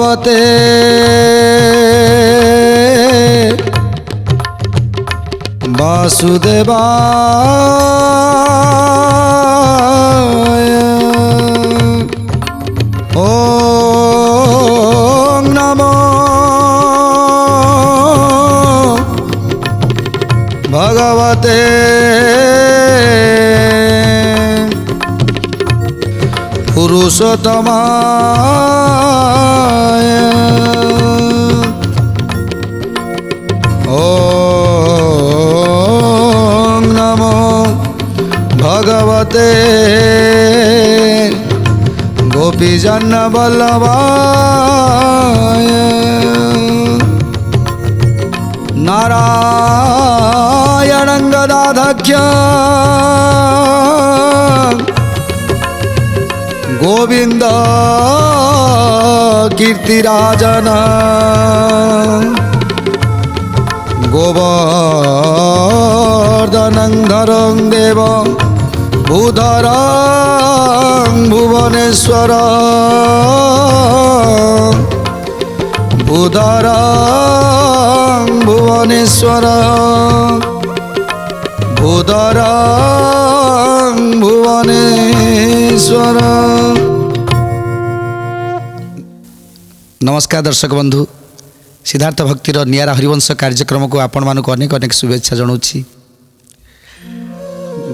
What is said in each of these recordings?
भगवते वासुदेवाय। ओम नमो भगवते पुरुषोत्तमाय। ओम नमो भगवते गोपीजन वल्लभाय। नारायणं गदाधक्ष्यं गोविंद कीर्तिराजन। गोवर्धनं धरं देवं भूधरं भुवनेश्वर। भूधरं भुवनेश्वर। भूधरं भुवनेश्वर। नमस्कार दर्शक बंधु, सिद्धार्थ भक्तिर नियारा हरिवंश कार्यक्रम को आपण मानक अनेक अनेक शुभेच्छा जनाऊँगी।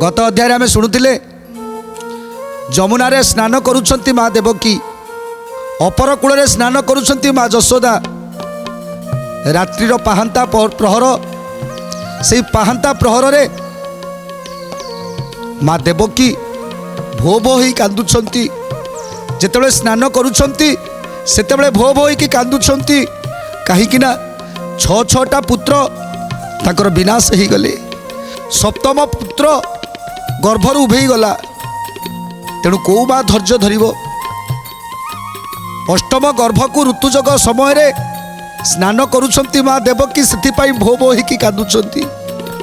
गत अध्याय आम शुणुले जमुना स्नान करुछंती माँ देवकी, अपर कूल स्नान करुछंती माँ जशोदा। रात्रिर पाहांता प्रहर, से पाहांता प्रहर रे माँ देवकी भो भो ही कांदुछंती। जेतेबेले स्नान करुछंती सेतेबेले भो भो ही कांदुछंती। कहीं ना छः छटा पुत्र ताकर विनाश हो गले। सप्तम पुत्र गर्भर उभे गला। तेणु कौ माँ धैर्य धरिब। अष्टम गर्भ को ऋतुजग समय स्नान करुछंती माँ देवकी, से भो भो ही कांदुछंती।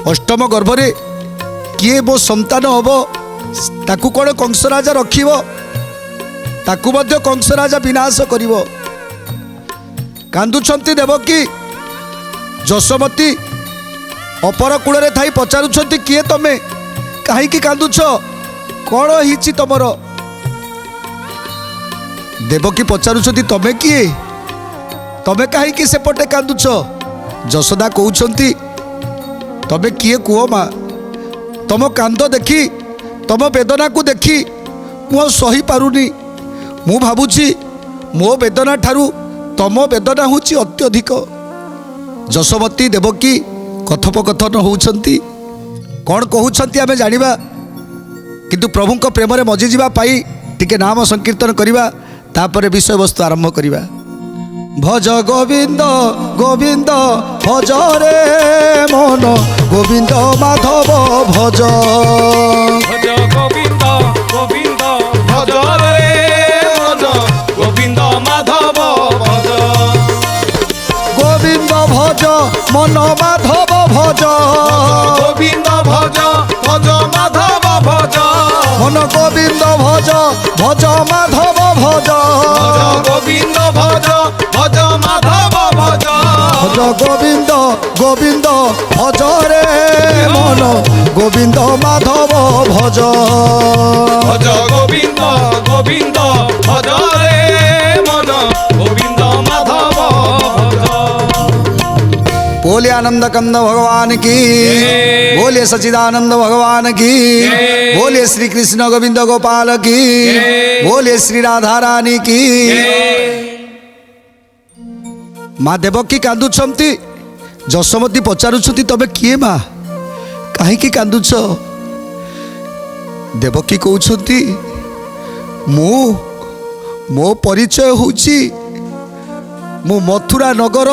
अष्टम गर्भरे किए मो संतान हम, ताकू कौन कंस राजा रखिब, ताकू मध्य कंस राजा विनाश करिब। कांदुछंती देवकी। जशोमती अपर कूल थाई पचारुछंती किए तमे, कहीं कांदुछ, कौन हिची तमर? देवकी पचारुछंती तमे किए, तमे कहीं सेपटे कांदुछ? जशोदा कहउछंती तमे किए कुह माँ, तम कांद देखी, तम वेदना को देखी मु सही पारुनी। मु भाबुची मो वेदना ठारू तम वेदना होची अत्यधिक। जशोमती देवकी कथोपकथन होउछंती। कौन कहउछंती आमे जानिबा, किंतु प्रभुंक प्रेम रे मजी जीवा पाई टिके नाम संकीर्तन करिबा, तापरे विषय वस्तु आरंभ करिबा। भज गोविंद गोविंद भज रे मन, गोविंद माधव भज। भज गोविंद गोविंद भज रे मन, गोविंद माधव भज। गोविंद भज मन माधव भज। गोविंद भज भज माधव भज। मन गोविंद भज भज माधव भज। गोविंद भज भज माधव भज। भज गोविंद गोविंद भज रे मन, गोविंद माधव भज। भज गोविंद गोविंद भज रे मन, गोविंद माधव भज। बोले आनंद कंद भगवान की, बोले सचिदानंद भगवान की, बोले श्री कृष्ण गोविंद गोपाल की, बोले श्री राधा रानी की। माँ देवकी कांदुछंती। जशोमती पचारुछंती तबे किए माँ, कहीं कांदुछ? देवकी कहउछंती मो परिचय होउची मो मथुरा नगर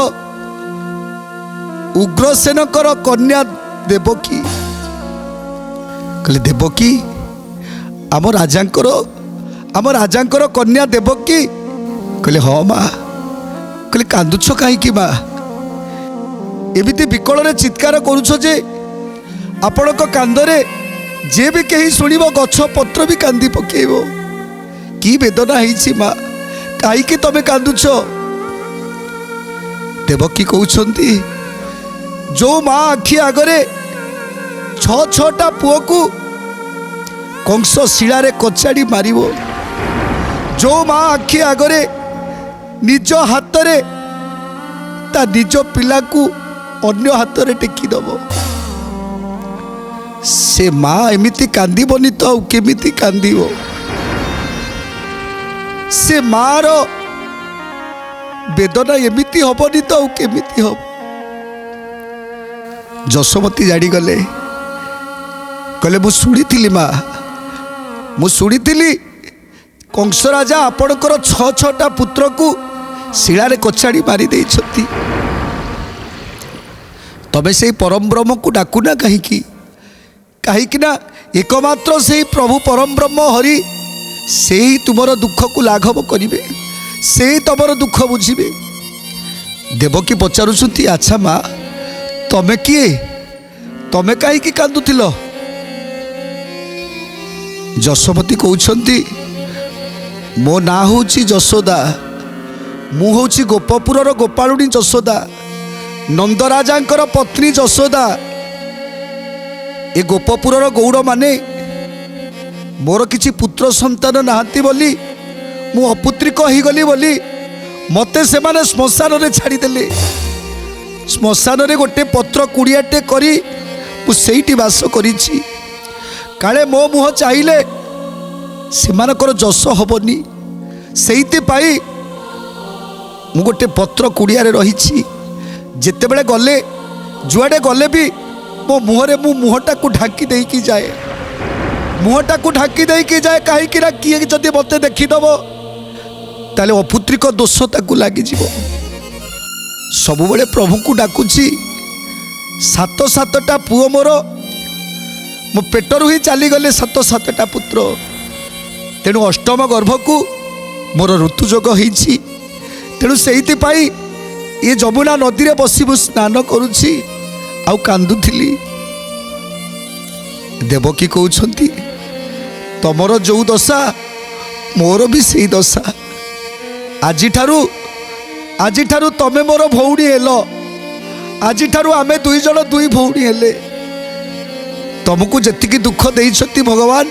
उग्रसेनकर कन्या देवकी। कहले देवकी आम राजांकर कन्या देवकी? कहले हाँ माँ। कहले कांदुछ कहीं माँ? एमिति विकल चित्कार करुछ जे आपण कांदरे जे भी कहीं शुणव गछ पत्र भी कांदी पकेब। कि वेदना है माँ, कहीं तमें कांदुछ? देवकी कहउछंती जो माँ आखि आगरे छटा पुओ को कंस शिलारे कचाड़ी मारिबो, जो माँ आखि आगरे निज हाथ रे ता निज पिला को अन्य हाथ रे टेकी दबो, से माँ एमिति कांदीबनी तो केमिति कांदीबो। से माँ रो वेदना एमिति हबनी तो केमिति हब। जशोमती जाड़ी गले कहले मु शुणी माँ, मु शुणी कंस राजा आपणकर छटा पुत्र को शिलारे कचाड़ी मारी देइछथि, तबे से परम ब्रह्म को डाकुना कहीं ना एकमात्र से प्रभु परम ब्रह्म हरि से ही तुमर दुख को लाघव करिवे, से ही तुमर दुख बुझिवे। देवकी पचारुछंती अच्छा माँ तमे किए, तमे कहीं कांदुथिल? जशोमती कहउछंती मो ना होची जशोदा, मु होची गोपपुरर गोपालुनी जशोदा, नंदराजांकर पत्नी जशोदा। ए गोपपुरर गौड़ माने मोर किछि पुत्र संतान नाहांती बोली मु अपुत्रिक हो गली बोली मते से माने श्मशान रे छाड़ी देले। श्मशान रे गोटे पत्र कुड़ियाटे करी मु सेठी वास करिछि, काले मो मुह चाहिले सेमानकर जस हबनी, सेइति पाई मु गोटे पत्र कुड़ियारे रहिछि। जेते बेले गले जुआडे गले भी मो मुहरे मु मुहटा को ढाकी देकी जाए, मुहटा को ढाकी देकी जाए कहीं किए जदि मते देखीदब ताले अपुत्रिक दोष ताकू लगी जीव। सबुबले प्रभु को डाकुची, सात सातटा पुओ मोर मो पेटरू ही चली गले सात सातटा पुत्र, तेणु अष्टम गर्भ को मोर ऋतुजोग होईछि। तेणु सेइति पाई ये जमुना नदी रे बसी मु स्नान करुछि आउ कांदुथिली। देवकी कहउछंती तमर जो दशा मोर भी सेई दशा। आजि ठारू तमे मोर भौणी हेल, आजि ठारू आमे दुई जण दुई भौणी हेले। तुमको जेतिकी दुख देइछंती भगवान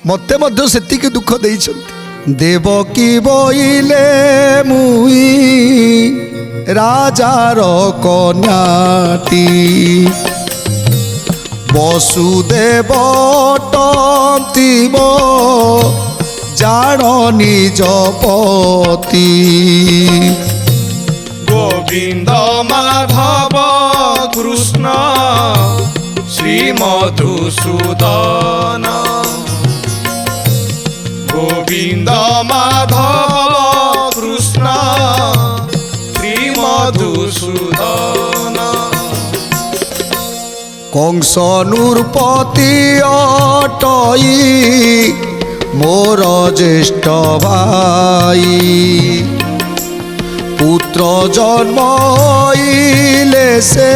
मते मध्य सेतिकी दुख देइछंती। देवकी बोइले मुई राजार कन्याटी, वसुदेव टंतिब जान निज पति। गोविंद माधव कृष्ण श्री मधुसूदन, गोविंद माधव कृष्ण श्री मधुसूदन। कंस नृपति अटई मोर ज्येष्ठ भाई, पुत्र जन्मइले से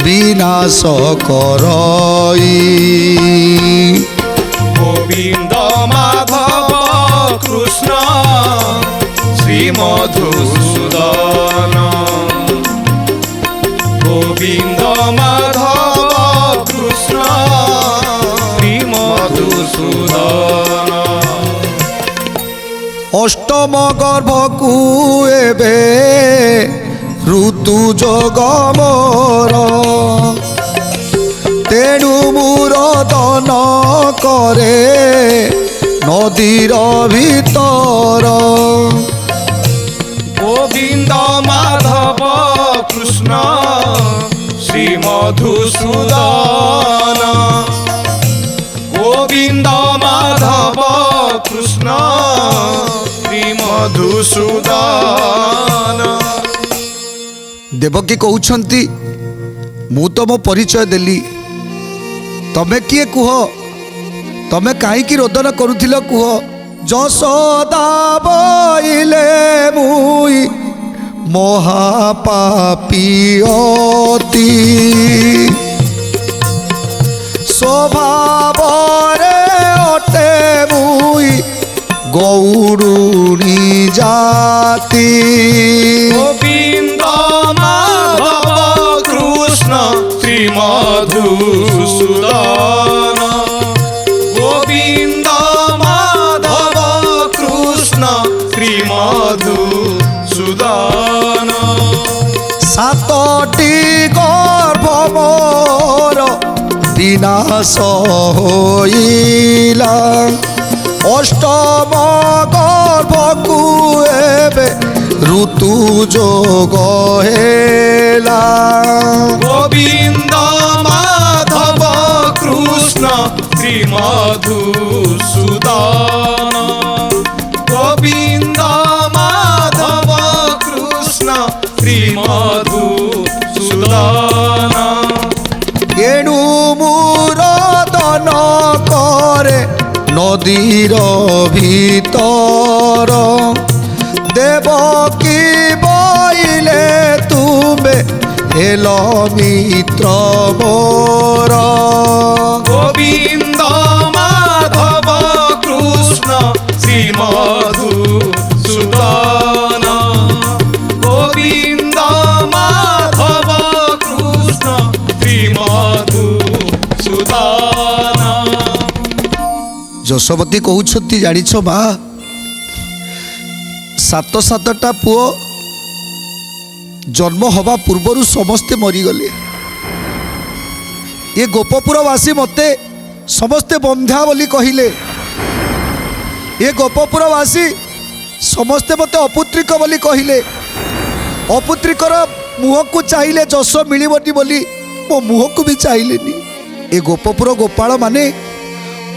विनाश करई। गोविंद माधव कृष्ण श्री मधुसूदन, गोविंद माधव कृष्ण श्री मधुसूदन। अष्टम गर्भ को एबे ऋतु जोग मोर, तेणु मुरदन करे नदीर भीतर। गोविंद माधव कृष्ण श्री मधुसूदन, गोविंद माधव कृष्ण श्री मधुसूदन। देवकी कहउछंती मु तो मो परिचय देली, तमे किए कुह, तमे काईकी रोदन करुथिल कुह। जशोदा बोइले मुई महापापी अति, स्वभाव रे अटे मुई গৌরুণী জাতি। গোবিন্দ মাধব কৃষ্ণ শ্রী মধুসূদন। গোবিন্দ মাধব কৃষ্ণ শ্রী মধুসূদন। সাতটি গর্ভ মোর বিনাশ হইলা, অষ্টম গর্ভকু এবে ঋতু যোগ হেলা। গোবিন্দ মাধব কৃষ্ণ শ্রী মধুসূদন। গোবিন্দ মাধব কৃষ্ণ শ্রী মধুসূদন। এণু মুরদন করে নদীর ভিতর, দেবকী বইলে তুমে হেল মিত্র মোর। গোবিন্দ মাধব কৃষ্ণ শ্রী মধুসূদন। গোবিন্দ মাধব কৃষ্ণ শ্রী মধুসূদন। ଯଶୋବତୀ କହୁଛନ୍ତି, ଜାଣିଛ ମା, ସାତଟା ପୁଅ ଜନ୍ମ ହେବା ପୂର୍ବରୁ ସମସ୍ତେ ମରିଗଲେ। ଏ ଗୋପପୁରବାସୀ ମୋତେ ସମସ୍ତେ ବନ୍ଧ୍ୟା ବୋଲି କହିଲେ। ଏ ଗୋପପୁରବାସୀ ସମସ୍ତେ ମୋତେ ଅପୁତ୍ରିକ ବୋଲି କହିଲେ। ଅପୁତ୍ରିକର ମୁହଁକୁ ଚାହିଁଲେ ଯଶ ମିଳିବନି ବୋଲି ମୋ ମୁହଁକୁ ବି ଚାହିଁଲେନି। ଏ ଗୋପପୁର ଗୋପାଳମାନେ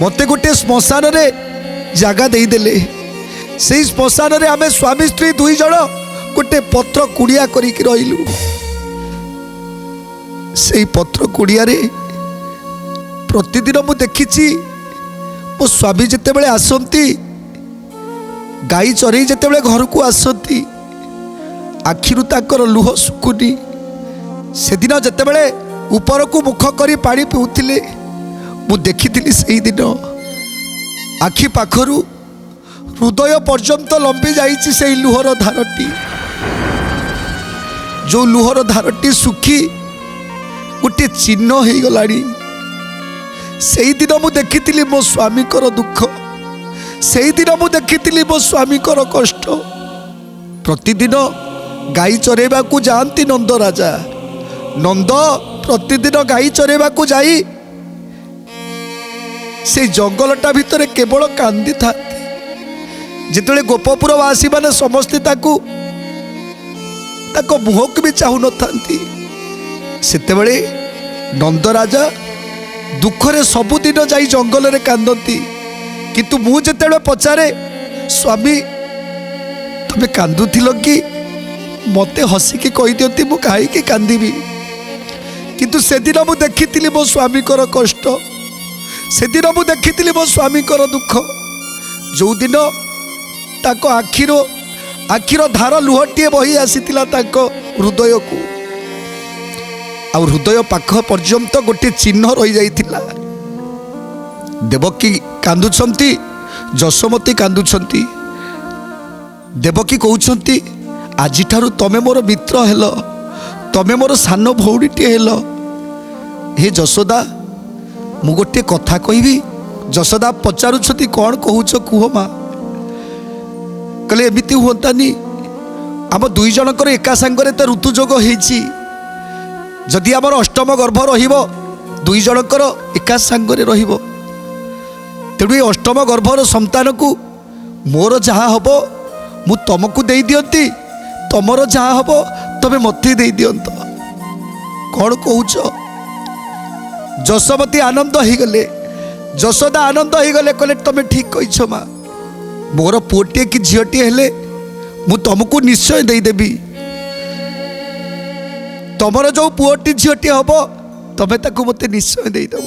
ମୋତେ ଗୋଟିଏ ଶ୍ମଶାନରେ ଜାଗା ଦେଇଦେଲେ। ସେଇ ଶ୍ମଶାନରେ ଆମେ ସ୍ୱାମୀ ସ୍ତ୍ରୀ ଦୁଇ ଜଣ ଗୋଟେ ପତ୍ର କୁଡ଼ିଆ କରିକି ରହିଲୁ। ସେଇ ପତ୍ର କୁଡ଼ିଆରେ ପ୍ରତିଦିନ ମୁଁ ଦେଖିଛି ମୋ ସ୍ୱାମୀ ଯେତେବେଳେ ଆସନ୍ତି, ଗାଈ ଚରେଇ ଯେତେବେଳେ ଘରକୁ ଆସନ୍ତି, ଆଖିରୁ ତାଙ୍କର ଲୁହ ଶୁଖୁନି। ସେଦିନ ଯେତେବେଳେ ଉପରକୁ ମୁଖ କରି ପାଣି ପିଉଥିଲେ, ମୁଁ ଦେଖିଥିଲି ସେଇଦିନ ଆଖି ପାଖରୁ ହୃଦୟ ପର୍ଯ୍ୟନ୍ତ ଲମ୍ବି ଯାଇଛି ସେଇ ଲୁହର ଧାରଟି। ଯେଉଁ ଲୁହର ଧାରଟି ଶୁଖି ଗୋଟିଏ ଚିହ୍ନ ହେଇଗଲାଣି। ସେଇଦିନ ମୁଁ ଦେଖିଥିଲି ମୋ ସ୍ୱାମୀଙ୍କର ଦୁଃଖ। ସେଇଦିନ ମୁଁ ଦେଖିଥିଲି ମୋ ସ୍ୱାମୀଙ୍କର କଷ୍ଟ। ପ୍ରତିଦିନ ଗାଈ ଚରେଇବାକୁ ଯାଆନ୍ତି ନନ୍ଦ ରାଜା। ନନ୍ଦ ପ୍ରତିଦିନ ଗାଈ ଚରେଇବାକୁ ଯାଇ ସେଇ ଜଙ୍ଗଲଟା ଭିତରେ କେବଳ କାନ୍ଦିଥାନ୍ତି। ଯେତେବେଳେ ଗୋପପୁରବାସୀ ମାନେ ସମସ୍ତେ ତାଙ୍କ ମୁହଁକୁ ବି ଚାହୁଁନଥାନ୍ତି, ସେତେବେଳେ ନନ୍ଦରାଜା ଦୁଃଖରେ ସବୁଦିନ ଯାଇ ଜଙ୍ଗଲରେ କାନ୍ଦନ୍ତି। କିନ୍ତୁ ମୁଁ ଯେତେବେଳେ ପଚାରେ, ସ୍ୱାମୀ ତମେ କାନ୍ଦୁଥିଲ କି? ମୋତେ ହସିକି କହିଦିଅନ୍ତି ମୁଁ କାହିଁକି କାନ୍ଦିବି। କିନ୍ତୁ ସେଦିନ ମୁଁ ଦେଖିଥିଲି ମୋ ସ୍ୱାମୀଙ୍କର କଷ୍ଟ। ସେଦିନ ମୁଁ ଦେଖିଥିଲି ମୋ ସ୍ୱାମୀଙ୍କର ଦୁଃଖ। ଯେଉଁଦିନ ତାଙ୍କ ଆଖିର ଧାର ଲୁହଟିଏ ବହି ଆସିଥିଲା ତାଙ୍କ ହୃଦୟକୁ, ଆଉ ହୃଦୟ ପାଖ ପର୍ଯ୍ୟନ୍ତ ଗୋଟିଏ ଚିହ୍ନ ରହିଯାଇଥିଲା। ଦେବକୀ କାନ୍ଦୁଛନ୍ତି, ଯଶୋମତୀ କାନ୍ଦୁଛନ୍ତି। ଦେବକୀ କହୁଛନ୍ତି, ଆଜିଠାରୁ ତମେ ମୋର ମିତ୍ର ହେଲ, ତମେ ମୋର ସାନ ଭଉଣୀଟିଏ ହେଲ। ହେ ଯଶୋଦା, ମୁଁ ଗୋଟିଏ କଥା କହିବି। ଯଶୋଦା ପଚାରୁଛନ୍ତି, କ'ଣ କହୁଛ କୁହ ମା। କହିଲେ ଏମିତି ହୁଅନ୍ତାନି, ଆମ ଦୁଇ ଜଣଙ୍କର ଏକା ସାଙ୍ଗରେ ତ ଋତୁଯୋଗ ହେଇଛି। ଯଦି ଆମର ଅଷ୍ଟମ ଗର୍ଭ ରହିବ, ଦୁଇ ଜଣଙ୍କର ଏକା ସାଙ୍ଗରେ ରହିବ। ତେଣୁ ଏ ଅଷ୍ଟମ ଗର୍ଭର ସନ୍ତାନକୁ ମୋର ଯାହା ହବ ମୁଁ ତମକୁ ଦେଇଦିଅନ୍ତି, ତମର ଯାହା ହବ ତମେ ମୋତେ ଦେଇଦିଅନ୍ତ। କ'ଣ କହୁଛ? ଯଶୋମତୀ ଆନନ୍ଦ ହେଇଗଲେ, ଯଶୋଦା ଆନନ୍ଦ ହେଇଗଲେ। କହିଲେ ତମେ ଠିକ୍ କହିଛ ମା, ମୋର ପୁଅଟିଏ କି ଝିଅଟିଏ ହେଲେ ମୁଁ ତମକୁ ନିଶ୍ଚୟ ଦେଇଦେବି। ତମର ଯେଉଁ ପୁଅଟି ଝିଅଟିଏ ହବ ତମେ ତାକୁ ମୋତେ ନିଶ୍ଚୟ ଦେଇଦେବ।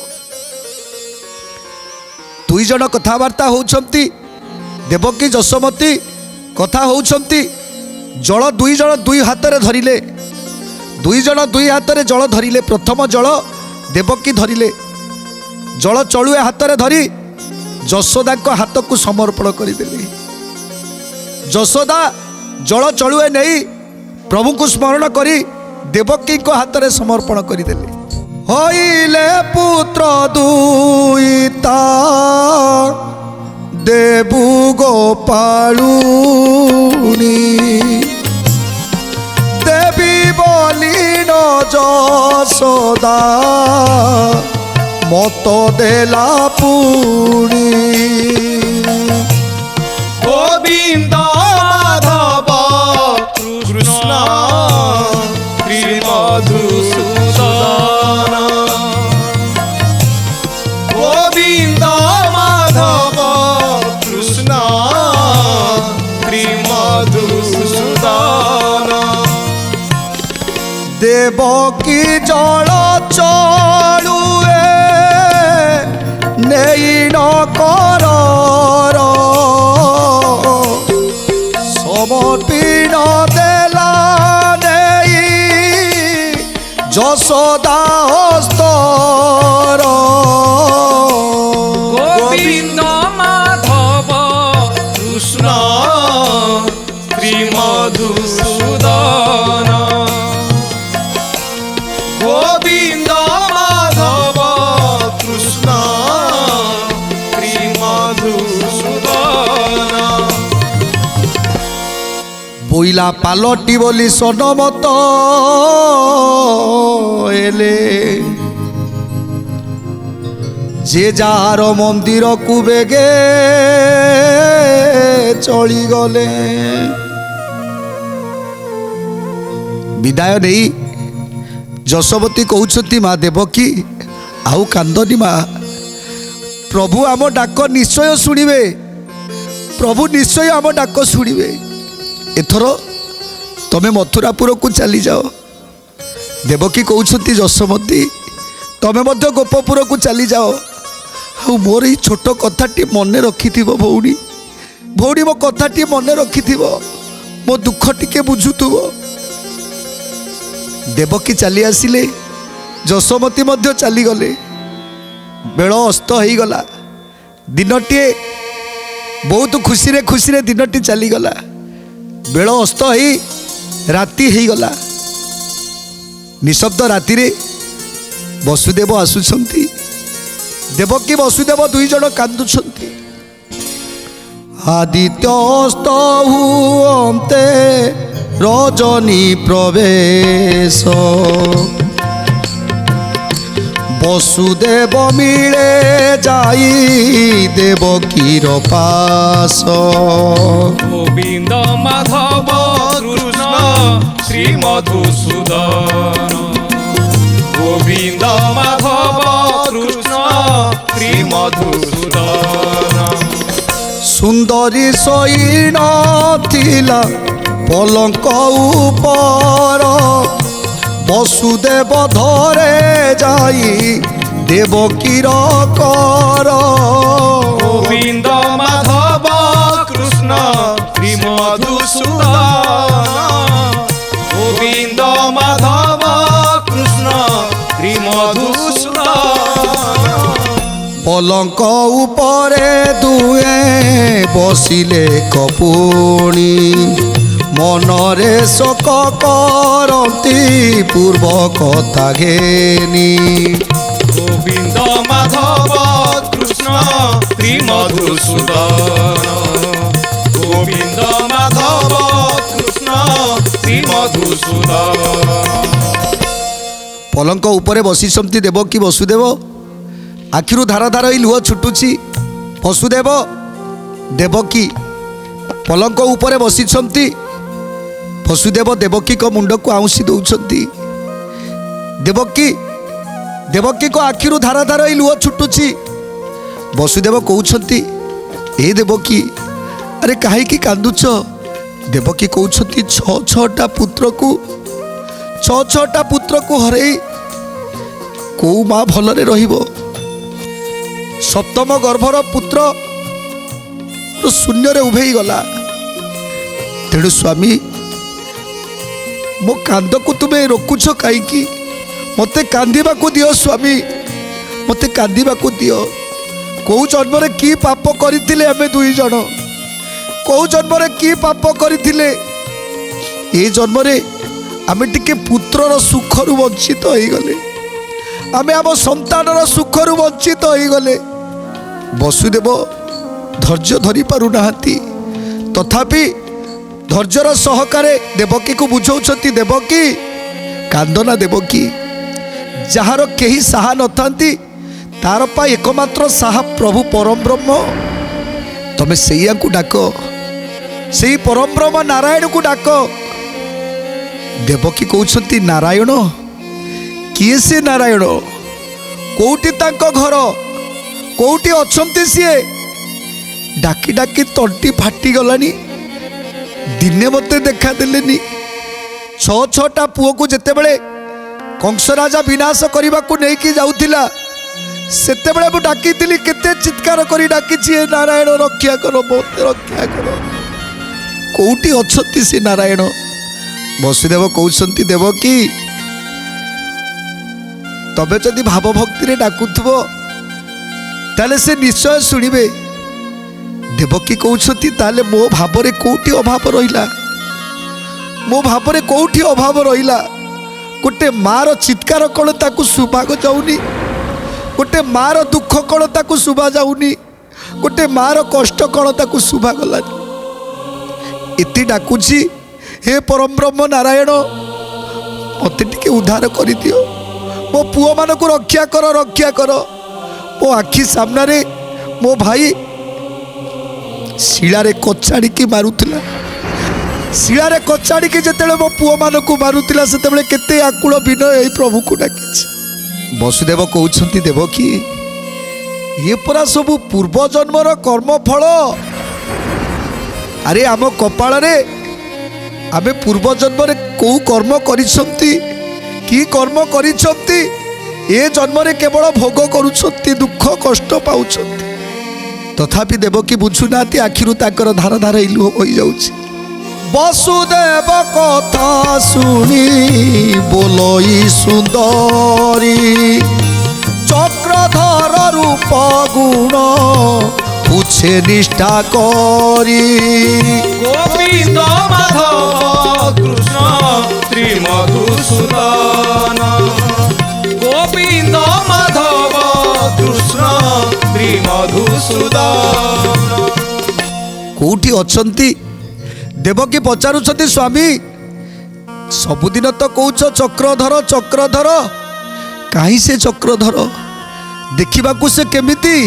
ଦୁଇ ଜଣ କଥାବାର୍ତ୍ତା ହେଉଛନ୍ତି। ଦେବକୀ ଯଶୋମତୀ କଥା ହେଉଛନ୍ତି। ଜଳ ଦୁଇ ଜଣ ଦୁଇ ହାତରେ ଧରିଲେ। ଦୁଇ ଜଣ ଦୁଇ ହାତରେ ଜଳ ଧରିଲେ। ପ୍ରଥମ ଜଳ ଦେବକୀ ଧରିଲେ। ଜଳ ଚଳୁଏ ହାତରେ ଧରି ଯଶୋଦାଙ୍କ ହାତକୁ ସମର୍ପଣ କରିଦେଲେ। ଯଶୋଦା ଜଳ ଚଳୁଏ ନେଇ ପ୍ରଭୁଙ୍କୁ ସ୍ମରଣ କରି ଦେବକୀଙ୍କ ହାତରେ ସମର୍ପଣ କରିଦେଲେ। ହଇଲେ ପୁତ୍ର ଦୁଇତା ଦେବୁ ଗୋପାଳୁଣି ଦେବୀ ବଲିନ ଯଶୋଦା ମତ ଦେଲା ପୁଣି। গোবিন্দ মাধব কৃষ্ণ শ্রী মধুসূদন গোবিন্দ মাধব কৃষ্ণ শ্রী মধুসূদন দেবকী জল চলুয়ে নেই ন কর সমর্পিণ দেলা নেই যশোদা হস্তর। গোবিন্দ মাধব কৃষ্ণ শ্রী মধুসূদন গোবিন্দ মাধব কৃষ্ণ শ্রী মধুসূদন বইলা পালটি বলি সনমত এলে যে যাହାର ମନ୍ଦିରକୁ ବେଗେ ଚଳିଗଲେ। ବିଦାୟ ନେଇ ଯଶୋବତୀ କହୁଛନ୍ତି ମା ଦେବକୀ ଆଉ କାନ୍ଦନି ମା, ପ୍ରଭୁ ଆମ ଡାକ ନିଶ୍ଚୟ ଶୁଣିବେ, ପ୍ରଭୁ ନିଶ୍ଚୟ ଆମ ଡାକ ଶୁଣିବେ। ଏଥର ତମେ ମଥୁରାପୁରକୁ ଚାଲିଯାଅ। ଦେବକୀ କହୁଛନ୍ତି ଯଶୋମତୀ ତମେ ମଧ୍ୟ ଗୋପପୁରକୁ ଚାଲିଯାଅ। ଆଉ ମୋର ଏଇ ଛୋଟ କଥାଟି ମନେ ରଖିଥିବ ଭଉଣୀ, ଭଉଣୀ ମୋ କଥାଟି ମନେ ରଖିଥିବ, ମୋ ଦୁଃଖ ଟିକେ ବୁଝୁଥିବ। ଦେବକୀ ଚାଲି ଆସିଲେ, ଯଶୋମତୀ ମଧ୍ୟ ଚାଲିଗଲେ। ବେଳ ଅସ୍ତ ହେଇଗଲା। ଦିନଟିଏ ବହୁତ ଖୁସିରେ ଖୁସିରେ ଦିନଟି ଚାଲିଗଲା। ବେଳ ଅସ୍ତ ହେଇ ରାତି ହେଇଗଲା। ନିଶବ୍ଦ ରାତିରେ ବସୁଦେବ ଆସୁଛନ୍ତି। ଦେବକୀ ବସୁଦେବ ଦୁଇ ଜଣ କାନ୍ଦୁଛନ୍ତି। ଆଦିତ୍ୟ ଅସ୍ତ ହୁଅନ୍ତେ ରଜନୀ ପ୍ରବେଶ ବସୁଦେବ ମିଳେ ଯାଇ ଦେବକୀର ପାଶ। গোবিন্দ মাধব কৃষ্ণ শ্রী মধুসূদন গোবিন্দ মাধব কৃষ্ণ শ্রী মধুসূদন ସୁନ୍ଦରୀ ଶୋଇ ନଥିଲା ପଲଙ୍କ ଉପର ବସୁଦେବ ଧରେ ଯାଇ ଦେବକୀର କର। গোবিন্দ মাধব কৃষ্ণ শ্রী মধুসূদন গোবিন্দ মাধব কৃষ্ণ শ্রী মধুসূদন ପଲଙ୍କ ଉପରେ ଦୁହେଁ ବସିଲେ କପୁଣି ମନରେ ଶୋକ କରନ୍ତି ପୂର୍ବ କଥା ଘେନି। গোবিন্দ মাধব কৃষ্ণ শ্রী মধুসূদন গোবিন্দ মাধব কৃষ্ণ শ্রী মধুসূদন ପଲଙ୍କ ଉପରେ ବସିଛନ୍ତି ଦେବକୀ ବସୁଦେବ। ଆଖିରୁ ଧାର ଧାର ହେଇ ଲୁହ ଛୁଟୁଛି। ବସୁଦେବ ଦେବକୀ ପଲଙ୍କ ଉପରେ ବସିଛନ୍ତି। ବସୁଦେବ ଦେବକୀଙ୍କ ମୁଣ୍ଡକୁ ଆଉଁସି ଦେଉଛନ୍ତି। ଦେବକୀଙ୍କ ଆଖିରୁ ଧାର ଧାର ହେଇ ଲୁହ ଛୁଟୁଛି। ବସୁଦେବ କହୁଛନ୍ତି ଏ ଦେବକୀ ଆରେ କାହିଁକି କାନ୍ଦୁଛ? ଦେବକୀ କହୁଛନ୍ତି ଛଅଟା ପୁତ୍ରକୁ ହରେଇ କୋଉ ମା ଭଲରେ ରହିବ? ସପ୍ତମ ଗର୍ଭର ପୁତ୍ର ଶୂନ୍ୟରେ ଉଭେଇ ଗଲା। ତେଣୁ ସ୍ୱାମୀ ମୋ କାନ୍ଦକୁ ତୁମେ ରୋକୁଛ କାହିଁକି? ମୋତେ କାନ୍ଦିବାକୁ ଦିଅ ସ୍ୱାମୀ, ମୋତେ କାନ୍ଦିବାକୁ ଦିଅ। कौ जन्म की पाप करथिले आमे दुई जन कौ जन्म की पाप करथिले ए जन्म आमे टिके पुत्रर सुखरु वंचित हो गले आमे आम संतानर सुखरु वंचित हो गले वसुदेव धैर्य धरी पारु नाहांती तथापि धैर्यर सहकारे देवकी को बुझाउछंती देवकी कांदना देवकी जार केही साहा नथांती तार पा एकमात्र साहा प्रभु परम ब्रह्म तमे सैया को डाक से परम ब्रह्म नारायण को डाक देवकी कहउछंती नारायण किए से नारायण कोउटी तांको घर कोउटी अछंती सिए डाकी डाकी तंटी फाटी गलानी दिने मते देखा देलेनी छटा पुओ को जेते बेले कंस राजा विनाश करने को लेकिन जाऊला सेते बेले मु डाकी केते चित्कार करी डाकी नारायण रक्षा कर मत रक्षा कर कोउटी अछंती से नारायण वसुदेव कहउछंती देवकी तबे जदि भाव भक्ति डाकुथबो ताले से निश्चय शुणिबे देवकी कहउछंती ताले मो भावरे कोउटी अभाव रहिला मो भावरे कोउठी अभाव रहिला गोटे मार चित्कार कण ताकू सुभाग जाउनी गोटे मार दुख कण ताकू सुभा जाउनी गोटे मार कष्ट कण ताकू सुभा गलानी एति डाकुची हे परम ब्रह्म नारायण मते टिके उद्धार करि दियो मो पुओ मानकू रक्षा कर मो आखि सामना रे मो भाई शिलारे कचाड़ी की मारुला शिलारे कचाड़ी की जिते मो पुओ मान को मारुला से केते आकुल विनय यही प्रभु को डाकी वसुदेव कहउछंती देवकी ये परा सब पूर्व जन्मर कर्म फल अरे आम कपाल रे आमे पूर्व जन्म रे को कर्म करिसंती की कर्म करिसंती ए जन्म रे केवल भोग करुछंती दुख कष्ट पाउछंती तथापि देवकी बुझुना आखिरु ताकर धार धार इलु हो जाउछि वसुदेव कथा सुनी बोलई सुंदरी चक्रधर रूप गुण पूछे निष्ठा करी गोविंद माधव कृष्ण श्री मधुसूदन गोविंद माधव कृष्ण श्री मधुसूदन कोठी अछंती देवकी पचारुछंती स्वामी सबुदिन तो कौच चक्रधर कहीं से चक्रधर देखा से केमिति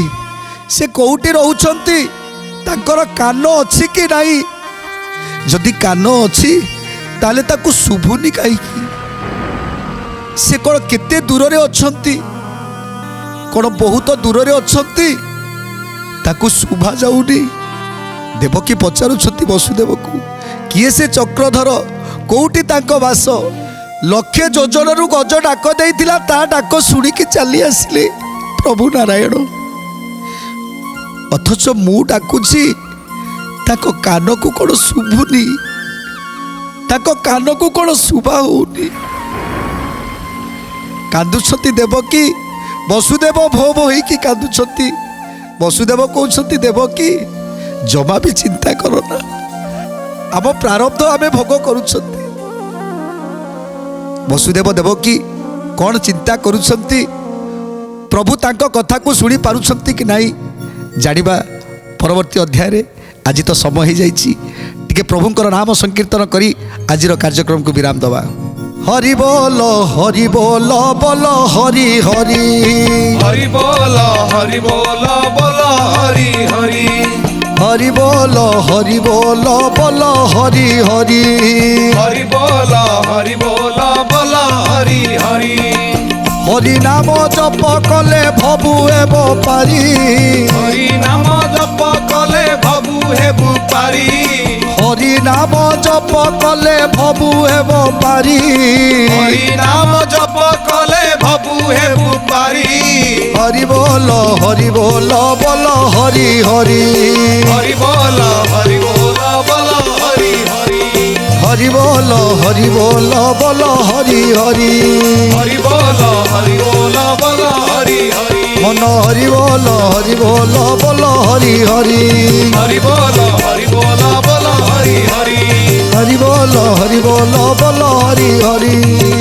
से कौटी रहउछंती ताकर कान अछि कि नाही जदि कान अछि ताले ताकू शुभुनी कहीं से कौन केते दूर रे अछंती कौन बहुत दूर रे अछंती ताकू शुभा जाउनी देवकी पचारुछंती वसुदेव को किए से चक्रधर कौटी तांको वास लक्षे योजन रु गज डाक देइतिला ता डाक शुणिकी चली आसिले प्रभु नारायण अथच मु डाकुची ताको कान को कौन शुभुनी ताको कान को कौन शुभा होनी कांदुछंती देवकी वसुदेव भो भो होइकी कांदुछंती वसुदेव कहउछंती देवकी जमा भी चिंता करना आम प्रारब्ध आमे भोग करुछंती वसुदेव देवकी कौन चिंता करुछंती प्रभु तांको कथा को शुणी पारुछंती कि नहीं जानिबा परवर्ती अध्याय रे आज तो समय हो जाइछि टिके प्रभुंकर नाम संकीर्तन करी आजिर कार्यक्रम को विराम दवा हरि बोल बोल हरि हरि हरि बोल बोल हरि हरि हरि बोल बोल हरि हरि हरि बोल हरि हरि हरि नाम जप कले भबु एब पारी हरि नाम जप कले भबु हेबु पारी हरि नाम जप कले भबु एब पारी हरि नाम जप कले भबु हेबु पारी हरि बोल बोल हरि हरि हरि बोल बोल हरि हरि हरि बोल बोल हरि हरि हरि बोल बोल हरि हरि मन हरि बोल बोल हरि हरि हरि बोल बोल हरि हरि हरि बोल बोल हरि हरि